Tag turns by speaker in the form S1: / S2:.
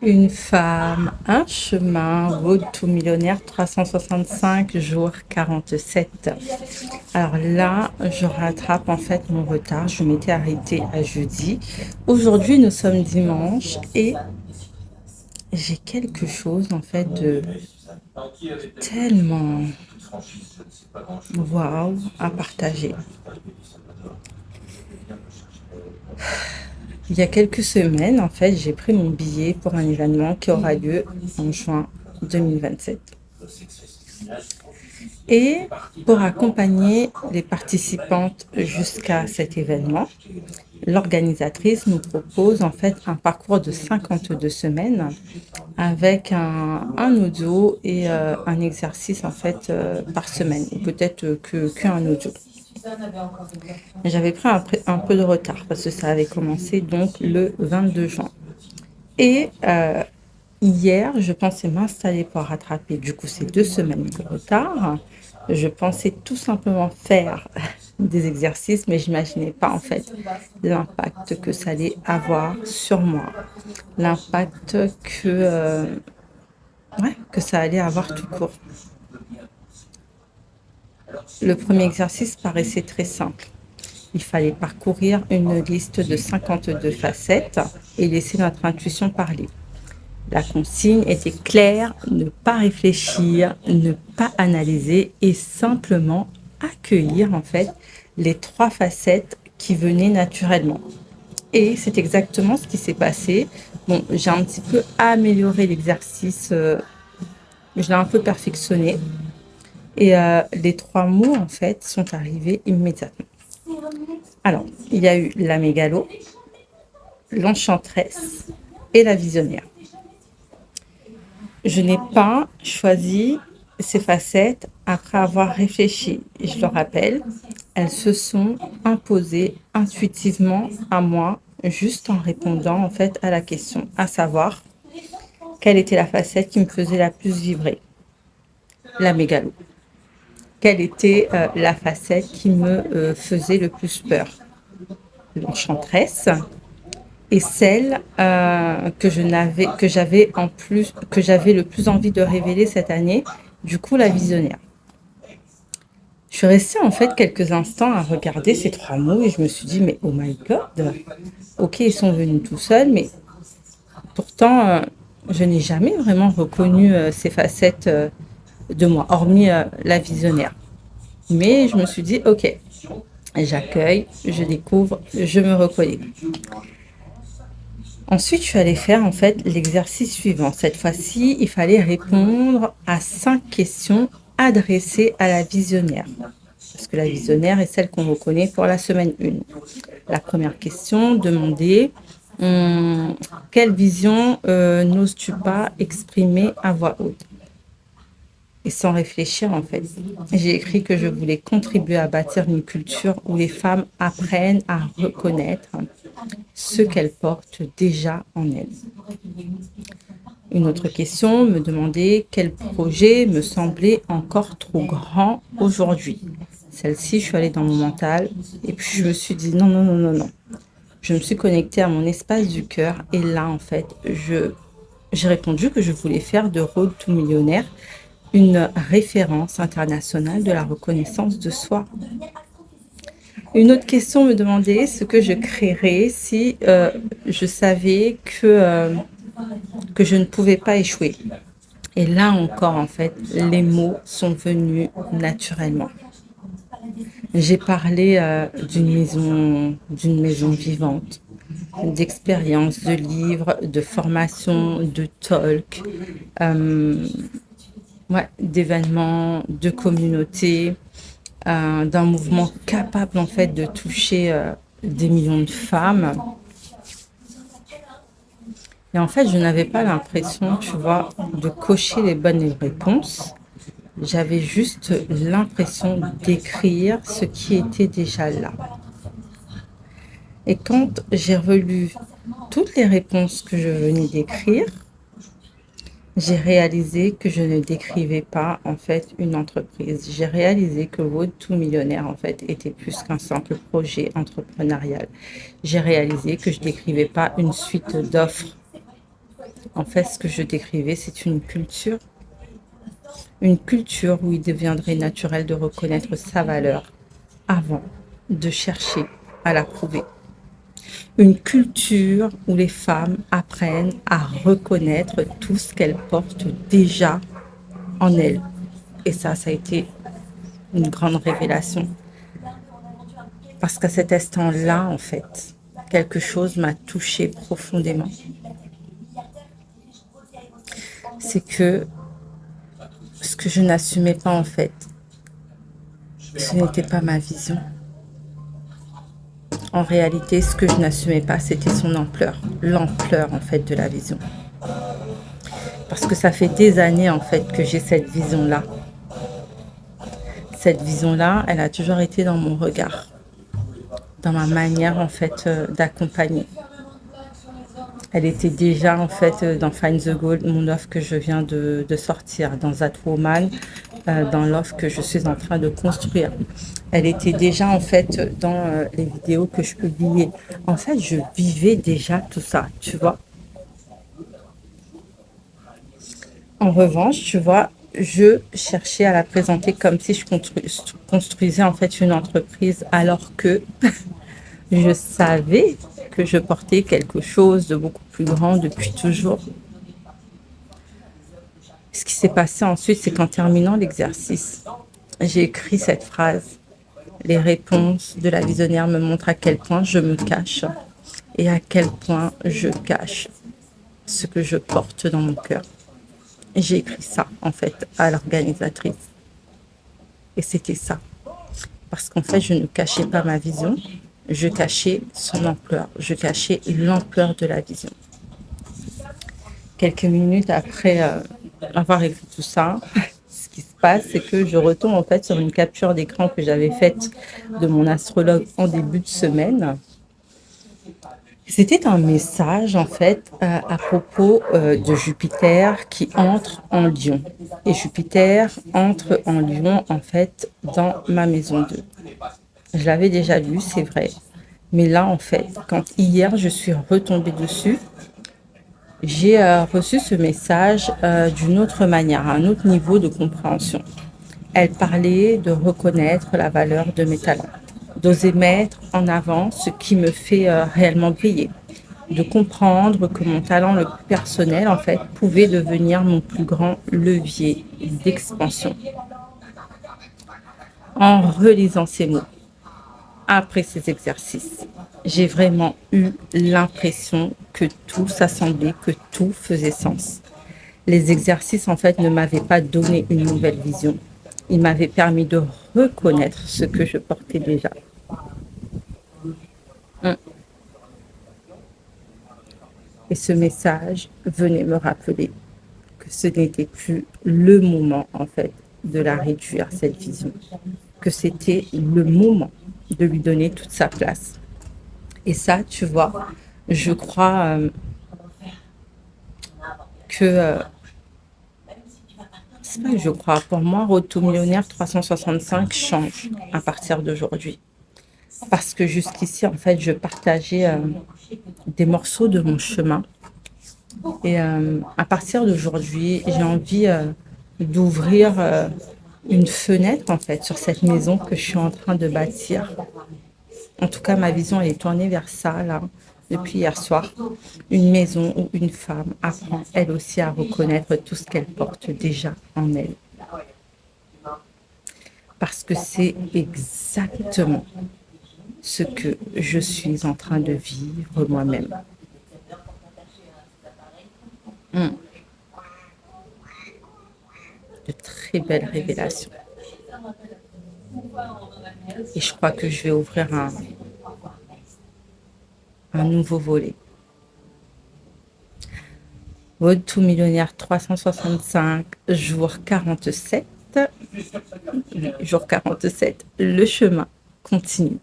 S1: Une femme, un chemin, Road to Millionnaire, 365 jours 47. Alors là, je rattrape en fait mon retard. Je m'étais arrêtée à jeudi. Aujourd'hui, nous sommes dimanche et j'ai quelque chose en fait de tellement waouh à partager. Il y a quelques semaines, en fait, j'ai pris mon billet pour un événement qui aura lieu en juin 2027. Et pour accompagner les participantes jusqu'à cet événement, l'organisatrice nous propose en fait un parcours de 52 semaines avec un audio et un exercice en fait par semaine, ou peut-être qu'un audio. J'avais pris un peu de retard parce que ça avait commencé donc le 22 juin. Et hier, je pensais m'installer pour rattraper du coup ces 2 semaines de retard. Je pensais tout simplement faire des exercices, mais je n'imaginais pas en fait l'impact que ça allait avoir sur moi, l'impact que ça allait avoir tout court. Le premier exercice paraissait très simple. Il fallait parcourir une liste de 52 facettes et laisser notre intuition parler. La consigne était claire, ne pas réfléchir, ne pas analyser et simplement accueillir en fait les 3 facettes qui venaient naturellement. Et c'est exactement ce qui s'est passé. Bon, j'ai un petit peu amélioré l'exercice, je l'ai un peu perfectionné et les 3 mots en fait sont arrivés immédiatement. Alors, il y a eu la mégalo, l'enchanteresse et la visionnaire. Je n'ai pas choisi ces facettes après avoir réfléchi. Je le rappelle, elles se sont imposées intuitivement à moi, juste en répondant en fait à la question, à savoir quelle était la facette qui me faisait la plus vibrer. La mégalo. Quelle était la facette qui me faisait le plus peur. L'enchanteresse. Et celle que j'avais le plus envie de révéler cette année, du coup la visionnaire. Je suis restée en fait quelques instants à regarder ces 3 mots et je me suis dit mais oh my god, ok ils sont venus tout seuls, mais pourtant je n'ai jamais vraiment reconnu ces facettes de moi, hormis la visionnaire. Mais je me suis dit ok, j'accueille, je découvre, je me reconnais. Ensuite, je suis allée faire en fait l'exercice suivant. Cette fois-ci, il fallait répondre à 5 questions adressées à la visionnaire. Parce que la visionnaire est celle qu'on reconnaît pour la semaine 1. La première question demandait quelle vision n'oses-tu pas exprimer à voix haute? Et sans réfléchir en fait, j'ai écrit que je voulais contribuer à bâtir une culture où les femmes apprennent à reconnaître ce qu'elles portent déjà en elles. Une autre question me demandait quel projet me semblait encore trop grand aujourd'hui. Celle-ci, je suis allée dans mon mental et puis je me suis dit non, non, non, non, non. Je me suis connectée à mon espace du cœur et là, en fait, j'ai répondu que je voulais faire de Road to Millionnaire une référence internationale de la reconnaissance de soi. Une autre question me demandait ce que je créerais si je savais que je ne pouvais pas échouer. Et là encore, en fait, les mots sont venus naturellement. J'ai parlé d'une maison vivante, d'expériences, de livres, de formations, de talks, d'événements, de communautés, d'un mouvement capable en fait de toucher des millions de femmes. Et en fait, je n'avais pas l'impression, tu vois, de cocher les bonnes réponses. J'avais juste l'impression d'écrire ce qui était déjà là. Et quand j'ai relu toutes les réponses que je venais d'écrire, j'ai réalisé que je ne décrivais pas en fait une entreprise. J'ai réalisé que Road to Millionnaire en fait était plus qu'un simple projet entrepreneurial. J'ai réalisé que je ne décrivais pas une suite d'offres. En fait, ce que je décrivais, c'est une culture où il deviendrait naturel de reconnaître sa valeur avant de chercher à la prouver. Une culture où les femmes apprennent à reconnaître tout ce qu'elles portent déjà en elles. Et ça a été une grande révélation. Parce qu'à cet instant-là, en fait, quelque chose m'a touchée profondément. C'est que ce que je n'assumais pas, en fait, ce n'était pas ma vision. En réalité, ce que je n'assumais pas, c'était son ampleur, l'ampleur, en fait, de la vision. Parce que ça fait des années, en fait, que j'ai cette vision-là. Cette vision-là, elle a toujours été dans mon regard, dans ma manière, en fait, d'accompagner. Elle était déjà, en fait, dans Find the Gold, mon offre que je viens de sortir, dans That Woman, dans l'offre que je suis en train de construire. Elle était déjà, en fait, dans les vidéos que je publiais. En fait, je vivais déjà tout ça, tu vois. En revanche, tu vois, je cherchais à la présenter comme si je construisais, en fait, une entreprise, alors que je savais que je portais quelque chose de beaucoup plus grand depuis toujours. Ce qui s'est passé ensuite, c'est qu'en terminant l'exercice, j'ai écrit cette phrase. Les réponses de la visionnaire me montrent à quel point je me cache et à quel point je cache ce que je porte dans mon cœur. Et j'ai écrit ça, en fait, à l'organisatrice. Et c'était ça. Parce qu'en fait, je ne cachais pas ma vision, je cachais son ampleur, je cachais l'ampleur de la vision. Quelques minutes après avoir écrit tout ça, ce qui se passe, c'est que je retombe en fait sur une capture d'écran que j'avais faite de mon astrologue en début de semaine. C'était un message en fait à propos de Jupiter qui entre en Lion. Et Jupiter entre en Lion en fait dans ma maison 2. Je l'avais déjà lu, c'est vrai. Mais là en fait, quand hier je suis retombée dessus, j'ai reçu ce message d'une autre manière, à un autre niveau de compréhension. Elle parlait de reconnaître la valeur de mes talents, d'oser mettre en avant ce qui me fait réellement briller, de comprendre que mon talent le plus personnel, en fait, pouvait devenir mon plus grand levier d'expansion. En relisant ces mots, après ces exercices, j'ai vraiment eu l'impression que tout s'assemblait, que tout faisait sens. Les exercices, en fait, ne m'avaient pas donné une nouvelle vision. Ils m'avaient permis de reconnaître ce que je portais déjà. Et ce message venait me rappeler que ce n'était plus le moment, en fait, de la réduire, cette vision. Que c'était le moment de lui donner toute sa place. Et ça, tu vois, je crois que... c'est pas que je crois. Pour moi, Road to Millionnaire 365 change à partir d'aujourd'hui. Parce que jusqu'ici, en fait, je partageais des morceaux de mon chemin. Et à partir d'aujourd'hui, j'ai envie d'ouvrir une fenêtre, en fait, sur cette maison que je suis en train de bâtir. En tout cas, ma vision, elle est tournée vers ça, là, depuis hier soir. Une maison où une femme apprend, elle aussi, à reconnaître tout ce qu'elle porte déjà en elle. Parce que c'est exactement ce que je suis en train de vivre moi-même. De très belles révélations. Et je crois que je vais ouvrir un nouveau volet. Road to Millionnaire 365, jour 47. Jour 47, le chemin continue.